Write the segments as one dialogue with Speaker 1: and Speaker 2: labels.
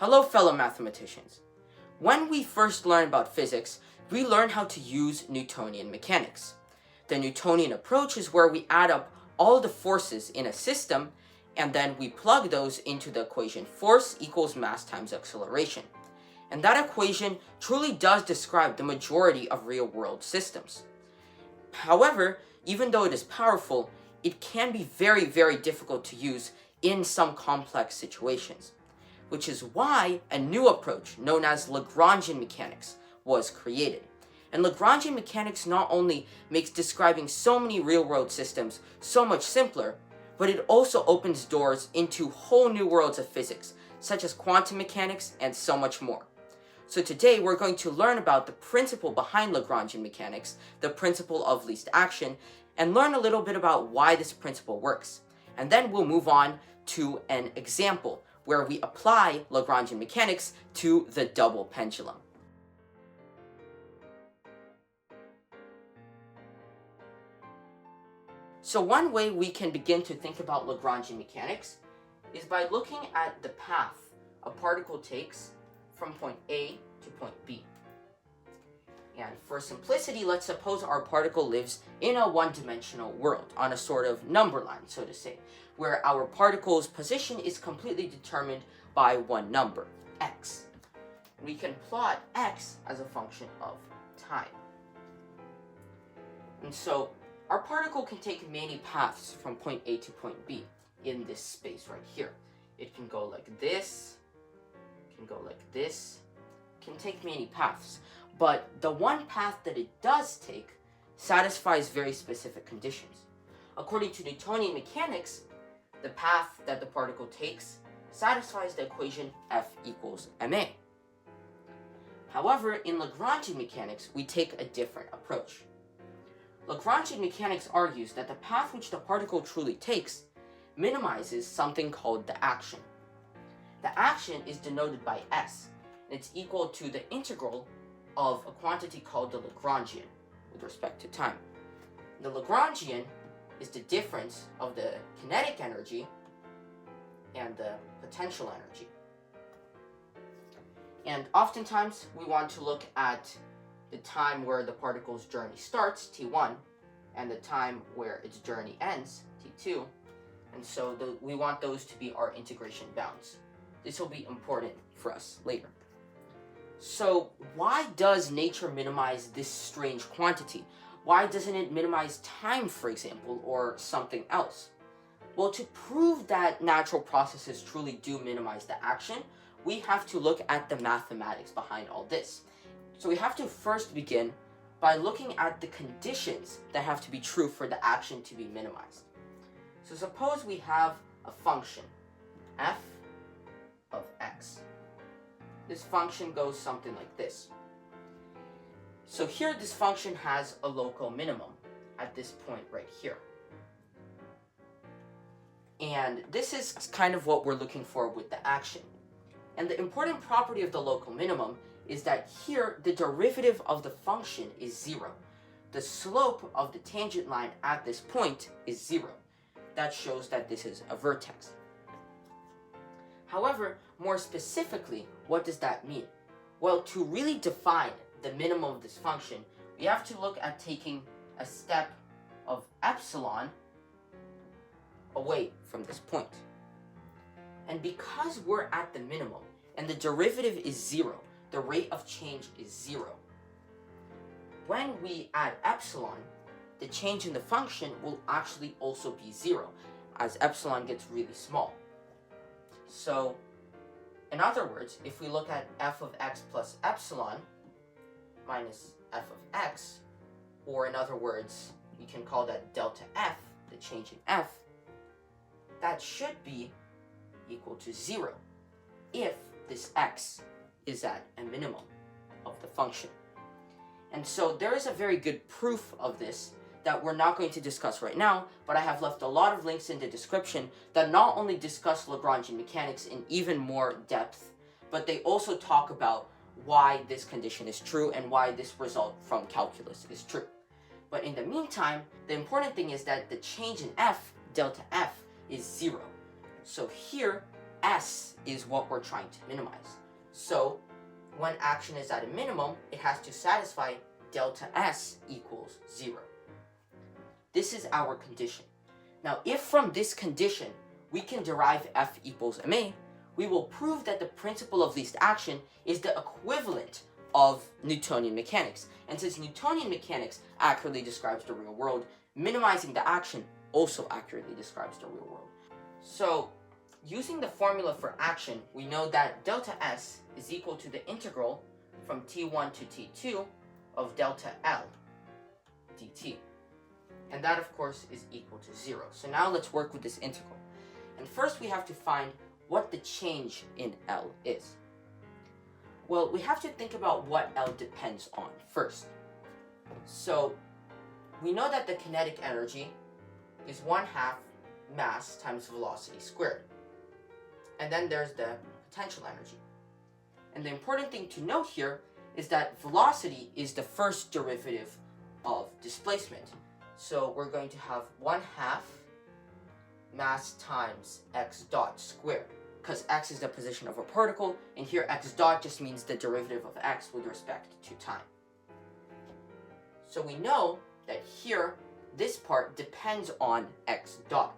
Speaker 1: Hello fellow mathematicians. When we first learn about physics, we learn how to use Newtonian mechanics. The Newtonian approach is where we add up all the forces in a system and then we plug those into the equation force equals mass times acceleration. And that equation truly does describe the majority of real-world systems. However, even though it is powerful, it can be very, very difficult to use in some complex situations, which is why a new approach known as Lagrangian Mechanics was created. And Lagrangian Mechanics not only makes describing so many real-world systems so much simpler, but it also opens doors into whole new worlds of physics, such as quantum mechanics and so much more. So today we're going to learn about the principle behind Lagrangian mechanics, the principle of least action, and learn a little bit about why this principle works. And then we'll move on to an example where we apply Lagrangian mechanics to the double pendulum. So one way we can begin to think about Lagrangian mechanics is by looking at the path a particle takes from point A to point B. And for simplicity, let's suppose our particle lives in a one-dimensional world, on a sort of number line, so to say, where our particle's position is completely determined by one number, x. We can plot x as a function of time. And so our particle can take many paths from point A to point B in this space right here. It can go like this, can go like this, can take many paths. But the one path that it does take satisfies very specific conditions. According to Newtonian mechanics, the path that the particle takes satisfies the equation F equals ma. However, in Lagrangian mechanics, we take a different approach. Lagrangian mechanics argues that the path which the particle truly takes minimizes something called the action. The action is denoted by s, and it's equal to the integral of a quantity called the Lagrangian with respect to time. The Lagrangian is the difference of the kinetic energy and the potential energy. And oftentimes we want to look at the time where the particle's journey starts, t1, and the time where its journey ends, t2, and so we want those to be our integration bounds. This will be important for us later. So why does nature minimize this strange quantity? Why doesn't it minimize time, for example, or something else? Well, to prove that natural processes truly do minimize the action, we have to look at the mathematics behind all this. So we have to first begin by looking at the conditions that have to be true for the action to be minimized. So suppose we have a function, f of x. This function goes something like this. So here this function has a local minimum at this point right here. And this is kind of what we're looking for with the action. And the important property of the local minimum is that here the derivative of the function is 0. The slope of the tangent line at this point is 0. That shows that this is a vertex. However, more specifically, what does that mean? Well, to really define the minimum of this function, we have to look at taking a step of epsilon away from this point. And because we're at the minimum and the derivative is 0, the rate of change is 0. When we add epsilon, the change in the function will actually also be 0, as epsilon gets really small. So, in other words, if we look at f of x plus epsilon minus f of x, or in other words, we can call that delta f, the change in f, that should be equal to 0 if this x is at a minimum of the function. And so there is a very good proof of this that we're not going to discuss right now, but I have left a lot of links in the description that not only discuss Lagrangian mechanics in even more depth, but they also talk about why this condition is true and why this result from calculus is true. But in the meantime, the important thing is that the change in f, delta f, is 0. So here, S is what we're trying to minimize. So when action is at a minimum, it has to satisfy delta S equals 0. This is our condition. Now, if from this condition we can derive F equals ma, we will prove that the principle of least action is the equivalent of Newtonian mechanics. And since Newtonian mechanics accurately describes the real world, minimizing the action also accurately describes the real world. So, using the formula for action, we know that delta S is equal to the integral from t1 to t2 of delta L dt. And that, of course, is equal to 0. So now let's work with this integral. And first we have to find what the change in L is. Well, we have to think about what L depends on first. So we know that the kinetic energy is 1/2 mass times velocity squared. And then there's the potential energy. And the important thing to note here is that velocity is the first derivative of displacement. So we're going to have 1/2 mass times x dot squared, because x is the position of a particle, and here x dot just means the derivative of x with respect to time. So we know that here, this part depends on x dot.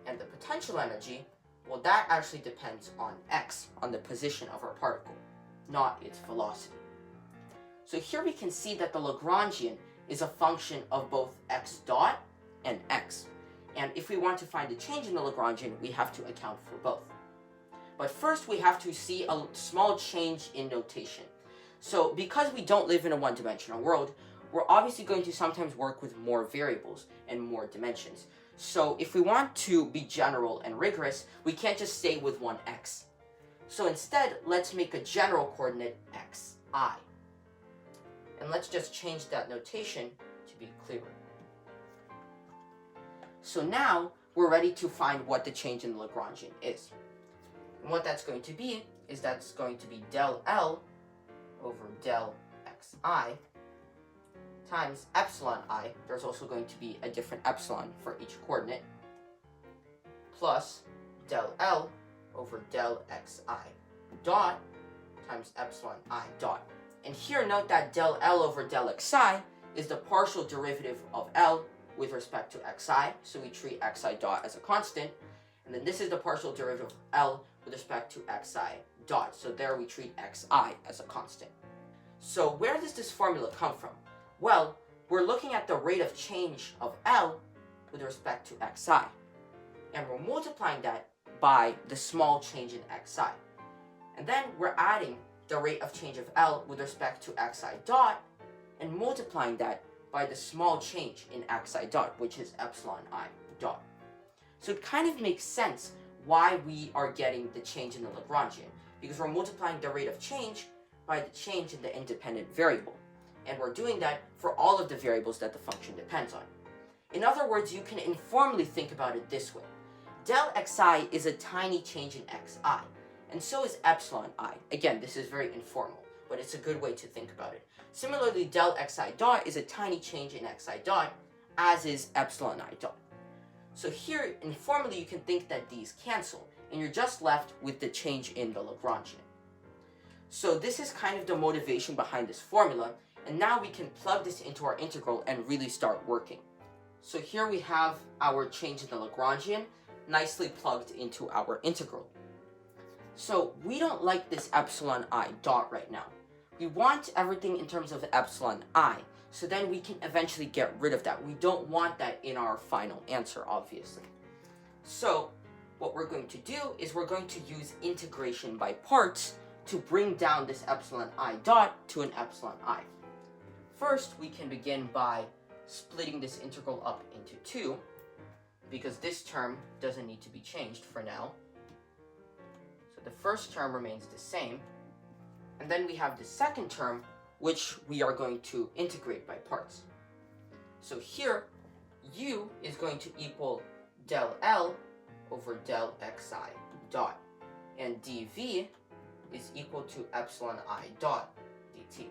Speaker 1: And the potential energy, well, that actually depends on x, on the position of our particle, not its velocity. So here we can see that the Lagrangian is a function of both x dot and x. And if we want to find the change in the Lagrangian, we have to account for both. But first we have to see a small change in notation. So because we don't live in a one-dimensional world, we're obviously going to sometimes work with more variables and more dimensions. So if we want to be general and rigorous, we can't just stay with one x. So instead, let's make a general coordinate xi. And let's just change that notation to be clearer. So now we're ready to find what the change in the Lagrangian is. And what that's going to be is that's going to be del L over del xi times epsilon I. There's also going to be a different epsilon for each coordinate, plus del L over del xi dot times epsilon I dot. And here note that del L over del xi is the partial derivative of L with respect to xi, so we treat xi dot as a constant, and then this is the partial derivative of L with respect to xi dot, so there we treat xi as a constant. So where does this formula come from? Well, we're looking at the rate of change of L with respect to xi, and we're multiplying that by the small change in xi. And then we're adding the rate of change of L with respect to xi dot, and multiplying that by the small change in xi dot, which is epsilon I dot. So it kind of makes sense why we are getting the change in the Lagrangian, because we're multiplying the rate of change by the change in the independent variable. And we're doing that for all of the variables that the function depends on. In other words, you can informally think about it this way. Del xi is a tiny change in xi, and so is epsilon I. Again, this is very informal, but it's a good way to think about it. Similarly, del xi dot is a tiny change in xi dot, as is epsilon I dot. So here, informally, you can think that these cancel, and you're just left with the change in the Lagrangian. So this is kind of the motivation behind this formula, and now we can plug this into our integral and really start working. So here we have our change in the Lagrangian, nicely plugged into our integral. So we don't like this epsilon I dot right now. We want everything in terms of epsilon I, so then we can eventually get rid of that. We don't want that in our final answer, obviously. So what we're going to do is we're going to use integration by parts to bring down this epsilon I dot to an epsilon I. First, we can begin by splitting this integral up into two, because this term doesn't need to be changed for now. So the first term remains the same, and then we have the second term, which we are going to integrate by parts. So here, u is going to equal del L over del xi dot, and dv is equal to epsilon I dot dt.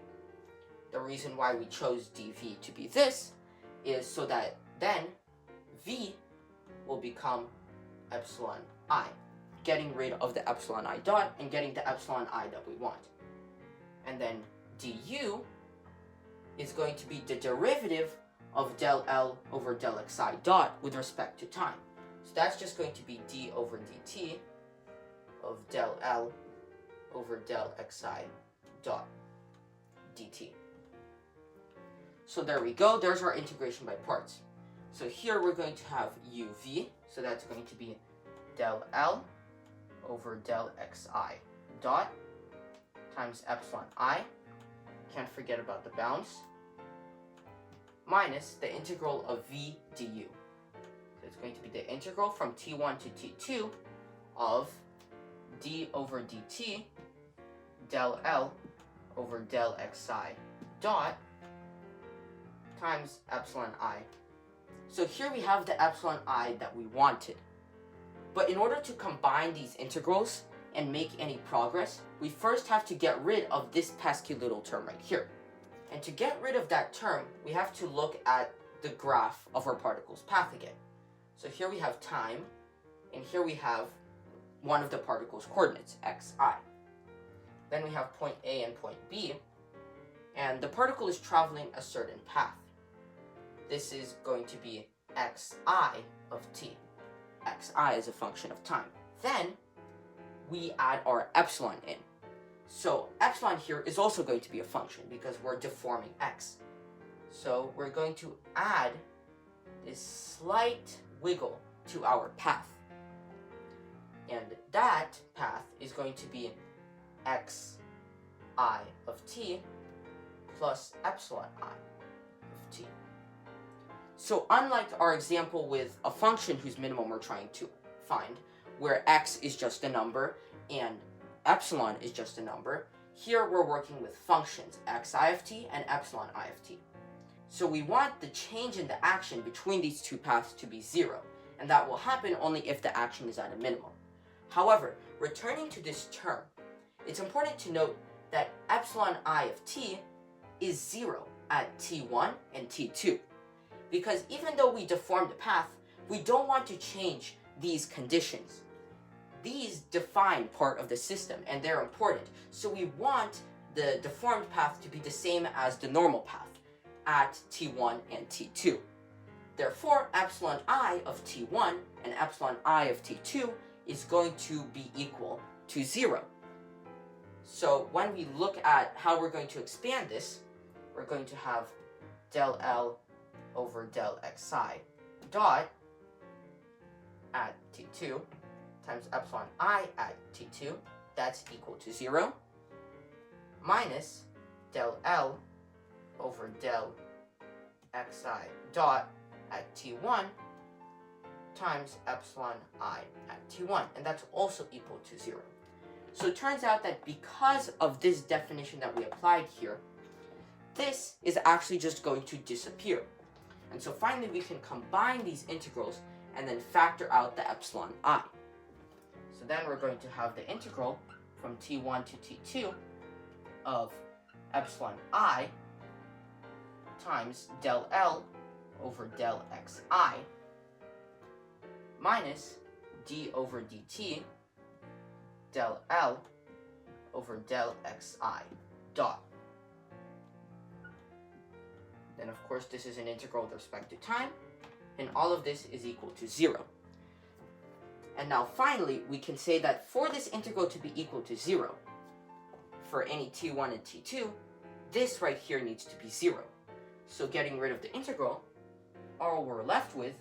Speaker 1: The reason why we chose dv to be this is so that then v will become epsilon I. getting rid of the epsilon I dot and getting the epsilon I that we want. And then du is going to be the derivative of del L over del xi dot with respect to time. So that's just going to be d over dt of del L over del xi dot dt. So there we go, there's our integration by parts. So here we're going to have uv, so that's going to be del L over del xi dot times epsilon I, can't forget about the bounds, minus the integral of v du. So it's going to be the integral from t1 to t2 of d over dt del L over del xi dot times epsilon I. So here we have the epsilon I that we wanted. But in order to combine these integrals and make any progress, we first have to get rid of this pesky little term right here. And to get rid of that term, we have to look at the graph of our particle's path again. So here we have time, and here we have one of the particle's coordinates, xi. Then we have point A and point B, and the particle is traveling a certain path. This is going to be xi of t. Xi is a function of time. Then we add our epsilon in. So epsilon here is also going to be a function because we're deforming x. So we're going to add this slight wiggle to our path. And that path is going to be xi of t plus epsilon I of t. So unlike our example with a function whose minimum we're trying to find, where x is just a number and epsilon is just a number, here we're working with functions, xi of t and epsilon I of t. So we want the change in the action between these two paths to be 0, and that will happen only if the action is at a minimum. However, returning to this term, it's important to note that epsilon I of t is 0 at t1 and t2. Because even though we deform the path, we don't want to change these conditions. These define part of the system and they're important. So we want the deformed path to be the same as the normal path at t1 and t2. Therefore, epsilon I of t1 and epsilon I of t2 is going to be equal to 0. So when we look at how we're going to expand this, we're going to have del L over del xi dot at t2 times epsilon I at t2, that's equal to 0, minus del L over del xi dot at t1 times epsilon I at t1, and that's also equal to 0. So it turns out that because of this definition that we applied here, this is actually just going to disappear. And so finally we can combine these integrals and then factor out the epsilon I. So then we're going to have the integral from t1 to t2 of epsilon I times del L over del xi minus d over dt del L over del xi dot. Then of course this is an integral with respect to time, and all of this is equal to 0. And now finally we can say that for this integral to be equal to 0, for any t1 and t2, this right here needs to be 0. So getting rid of the integral, all we're left with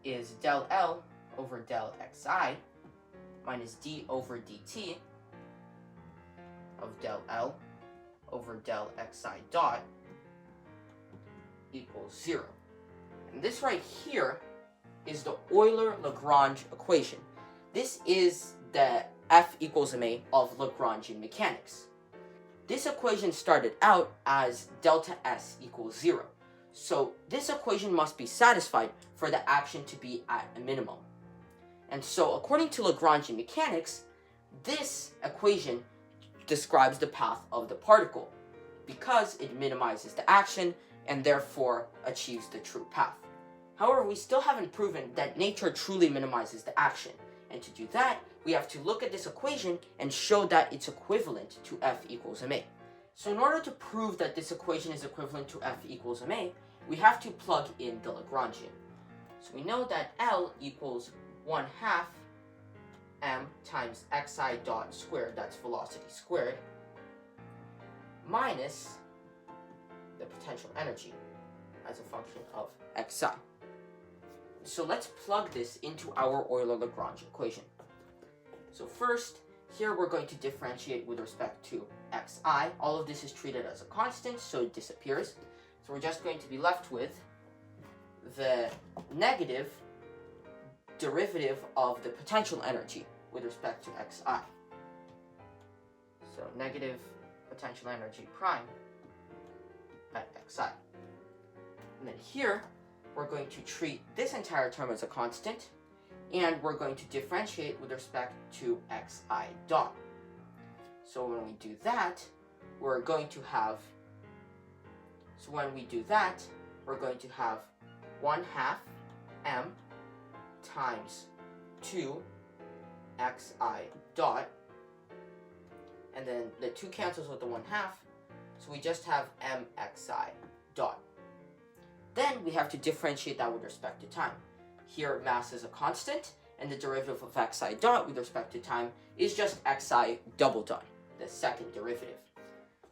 Speaker 1: is del L over del xi minus d over dt of del L over del xi dot equals 0. And this right here is the Euler-Lagrange equation. This is the F equals ma of Lagrangian mechanics. This equation started out as delta S equals 0. So this equation must be satisfied for the action to be at a minimum. And so according to Lagrangian mechanics, this equation describes the path of the particle because it minimizes the action and therefore achieves the true path. However, we still haven't proven that nature truly minimizes the action, and to do that, we have to look at this equation and show that it's equivalent to F equals ma. So in order to prove that this equation is equivalent to F equals ma, we have to plug in the Lagrangian. So we know that L equals 1/2 m times xi dot squared, that's velocity squared, minus the potential energy as a function of xi. So let's plug this into our Euler-Lagrange equation. So first, here we're going to differentiate with respect to xi. All of this is treated as a constant, so it disappears. So we're just going to be left with the negative derivative of the potential energy with respect to xi. So negative potential energy prime at xi. And then here, we're going to treat this entire term as a constant, and we're going to differentiate with respect to xi dot. So when we do that, we're going to have 1/2 m times 2 xi dot, and then the 2 cancels with the 1/2, so we just have mxi dot. Then we have to differentiate that with respect to time. Here mass is a constant, and the derivative of xi dot with respect to time is just xi double dot, the second derivative.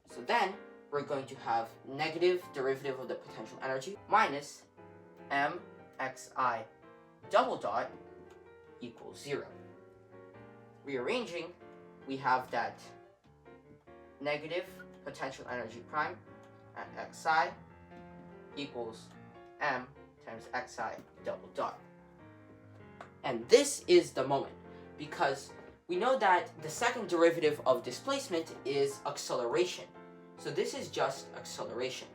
Speaker 1: So then we're going to have negative derivative of the potential energy minus mxi double dot equals 0. Rearranging, we have that negative potential energy prime at xi equals m times xi double dot. And this is the moment, because we know that the second derivative of displacement is acceleration. So this is just acceleration.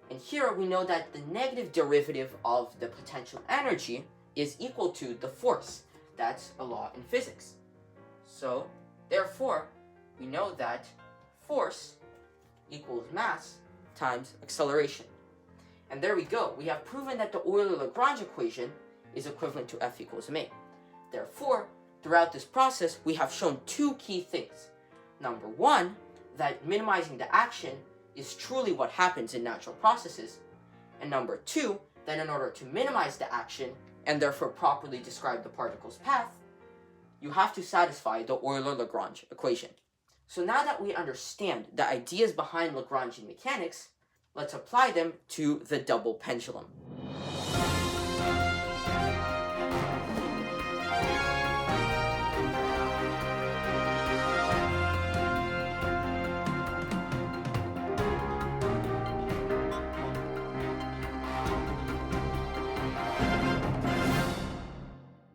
Speaker 1: And here we know that the negative derivative of the potential energy is equal to the force. That's a law in physics. So therefore, we know that force equals mass times acceleration. And there we go. We have proven that the Euler-Lagrange equation is equivalent to F equals ma. Therefore, throughout this process, we have shown 2 key things. Number 1, that minimizing the action is truly what happens in natural processes. And number 2, that in order to minimize the action, and therefore properly describe the particle's path, you have to satisfy the Euler-Lagrange equation. So now that we understand the ideas behind Lagrangian mechanics, let's apply them to the double pendulum.